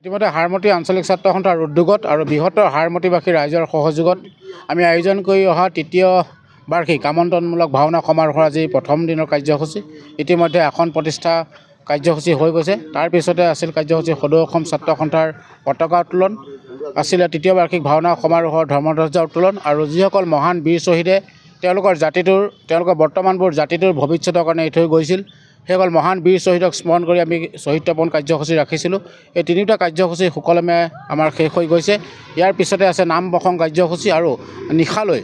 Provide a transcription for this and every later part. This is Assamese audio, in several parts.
ইতিমধ্যে হাৰমতি আঞ্চলিক ছাত্ৰ সন্থাৰ উদ্যোগত আৰু বৃহত্তৰ হাৰমতিবাসী ৰাইজৰ সহযোগত আমি আয়োজন কৰি অহা তৃতীয় বাৰ্ষিক আমন্ত্ৰণমূলক ভাওনা সমাৰোহৰ আজি প্ৰথম দিনৰ কাৰ্যসূচী। ইতিমধ্যে আসন প্ৰতিষ্ঠা কাৰ্যসূচী হৈ গৈছে। তাৰ পিছতে আছিল কাৰ্যসূচী সদৌ অসম ছাত্ৰ সন্থাৰ পতাকা উত্তোলন, আছিলে তৃতীয় বাৰ্ষিক ভাওনা সমাৰোহৰ ধৰ্মধ্বজা উত্তোলন আৰু যিসকল মহান বীৰ শ্বহীদে তেওঁলোকৰ বৰ্তমানবোৰ জাতিটোৰ ভৱিষ্যতৰ কাৰণে এৰি থৈ গৈছিল, সেইসকল মহান বীৰ শ্বহীদক স্মৰণ কৰি আমি শ্বহীদ তৰ্পণ কাৰ্যসূচী ৰাখিছিলোঁ। এই তিনিওটা কাৰ্যসূচী সুকলমে আমাৰ শেষ হৈ গৈছে। ইয়াৰ পিছতে আছে নাম প্ৰসংগ কাৰ্যসূচী আৰু নিশালৈ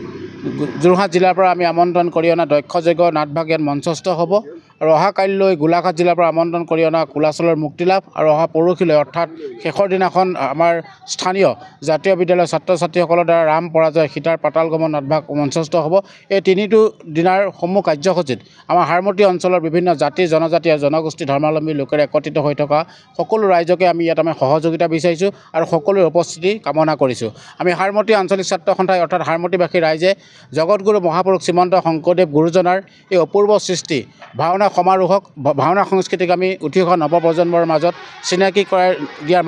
যোৰহাট জিলাৰ পৰা আমি আমন্ত্ৰণ কৰি অনা দক্ষযজ্ঞ নাটভাগ ইয়াত মঞ্চস্থ হ'ব আৰু অহা কাইলৈ গোলাঘাট জিলাৰ পৰা আমন্ত্ৰণ কৰি অনা কুলাচলৰ মুক্তিলাভ আৰু অহা পৰহিলৈ অৰ্থাৎ শেষৰ দিনাখন আমাৰ স্থানীয় জাতীয় বিদ্যালয়ৰ ছাত্ৰ ছাত্ৰীসকলৰ দ্বাৰা ৰাম পৰাজয় সীতাৰ পাতাল গমন নাটভাগ মঞ্চস্থ হ'ব। এই তিনিটো দিনাৰ সমূহ কাৰ্যসূচীত আমাৰ হাৰমতি অঞ্চলৰ বিভিন্ন জাতি জনজাতি আৰু জনগোষ্ঠী ধৰ্মাৱলম্বী লোকেৰে একত্ৰিত হৈ থকা সকলো ৰাইজকে আমি ইয়াত সহযোগিতা বিচাৰিছোঁ আৰু সকলোৰে উপস্থিতি কামনা কৰিছোঁ। আমি হাৰমতি আঞ্চলিক ছাত্ৰ সন্থাই অৰ্থাৎ হাৰমতিবাসী ৰাইজে জগতগুৰু মহাপুৰুষ শ্ৰীমন্ত শংকৰদেৱ গুৰুজনাৰ এই অপূৰ্ব সৃষ্টি ভাওনা সমাৰোহক ভাওনা সংস্কৃতিক আমি উঠি অহা নৱপ্ৰজন্মৰ মাজত চিনাকি কৰাই দিয়াৰ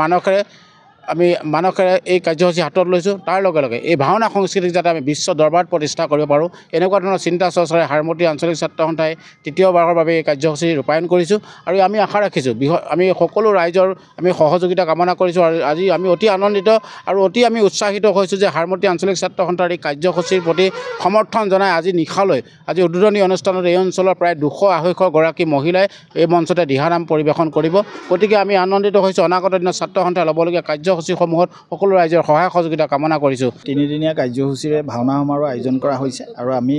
মানসেৰে এই কাৰ্যসূচী হাতত লৈছোঁ। তাৰ লগে লগে এই ভাওনা সংস্কৃতিক যাতে আমি বিশ্ব দৰবাৰত প্ৰতিষ্ঠা কৰিব পাৰোঁ, এনেকুৱা ধৰণৰ চিন্তা চৰ্চাৰে হাৰমতি আঞ্চলিক ছাত্ৰ সন্থাই তৃতীয়বাৰৰ বাবে এই কাৰ্যসূচী ৰূপায়ণ কৰিছোঁ আৰু আমি আশা ৰাখিছোঁ আমি সকলো ৰাইজৰ আমি সহযোগিতা কামনা কৰিছোঁ। আৰু আজি আমি অতি আনন্দিত আৰু অতি আমি উৎসাহিত হৈছোঁ যে হাৰমতি আঞ্চলিক ছাত্ৰ সন্থাৰ এই কাৰ্যসূচীৰ প্ৰতি সমৰ্থন জনাই আজি নিশালৈ আজি উদ্বোধনী অনুষ্ঠানত এই অঞ্চলৰ প্ৰায় 200-250 গৰাকী মহিলাই এই মঞ্চতে দিহানাম পৰিৱেশন কৰিব। গতিকে আমি আনন্দিত হৈছোঁ। অনাগত দিনত ছাত্ৰ সন্থাই ল'বলগীয়া কাৰ্যসূচীসমূহত সকলো ৰাইজৰ সহায় সহযোগিতা কামনা কৰিছোঁ। তিনিদিনীয়া কাৰ্যসূচীৰে ভাওনা সমাৰোহ আয়োজন কৰা হৈছে আৰু আমি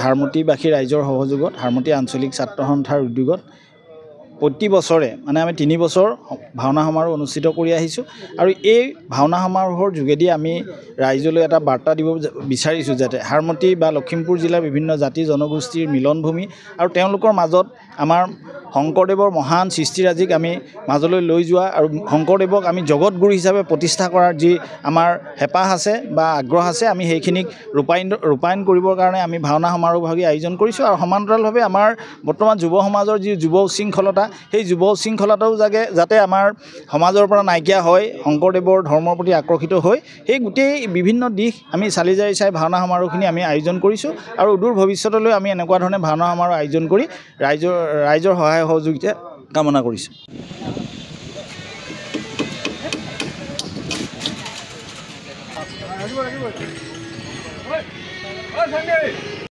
হাৰমতিবাসী ৰাইজৰ সহযোগত হাৰমতি আঞ্চলিক ছাত্ৰ সন্থাৰ উদ্যোগত প্ৰতি বছৰে আমি 3 বছৰ ভাওনা সমাৰোহ অনুষ্ঠিত কৰি আহিছোঁ আৰু এই ভাওনা সমাৰোহৰ যোগেদি আমি ৰাইজলৈ এটা বাৰ্তা দিব বিচাৰিছোঁ যাতে হাৰমতি বা লখিমপুৰ জিলাৰ বিভিন্ন জাতি জনগোষ্ঠীৰ মিলনভূমি আৰু তেওঁলোকৰ মাজত আমাৰ শংকৰদেৱৰ মহান সৃষ্টিৰাজিক আমি মাজলৈ লৈ যোৱা আৰু শংকৰদেৱক আমি জগতগুৰু হিচাপে প্ৰতিষ্ঠা কৰাৰ যি আমাৰ হেঁপাহ আছে বা আগ্ৰহ আছে, আমি সেইখিনিক ৰূপায়ণ কৰিবৰ কাৰণে আমি ভাওনা সমাৰোহভাগী আয়োজন কৰিছোঁ। আৰু সমান্তৰালভাৱে আমাৰ বৰ্তমান যুৱ সমাজৰ যি যুৱ উশৃংখলতা, সেই যুৱ উশৃংখলতাও যাতে আমাৰ সমাজৰ পৰা নাইকিয়া হয়, শংকৰদেৱৰ ধৰ্মৰ প্ৰতি আকৰ্ষিত হৈ সেই গোটেই বিভিন্ন দিশ আমি চালি জাৰি চাই ভাওনা সমাৰোহখিনি আমি আয়োজন কৰিছোঁ আৰু অদূৰ ভৱিষ্যতলৈ আমি এনেকুৱা ধৰণে ভাওনা সমাৰোহ আয়োজন কৰি ৰাইজৰ সহায় সহযোগিতা কামনা কৰিছোঁ।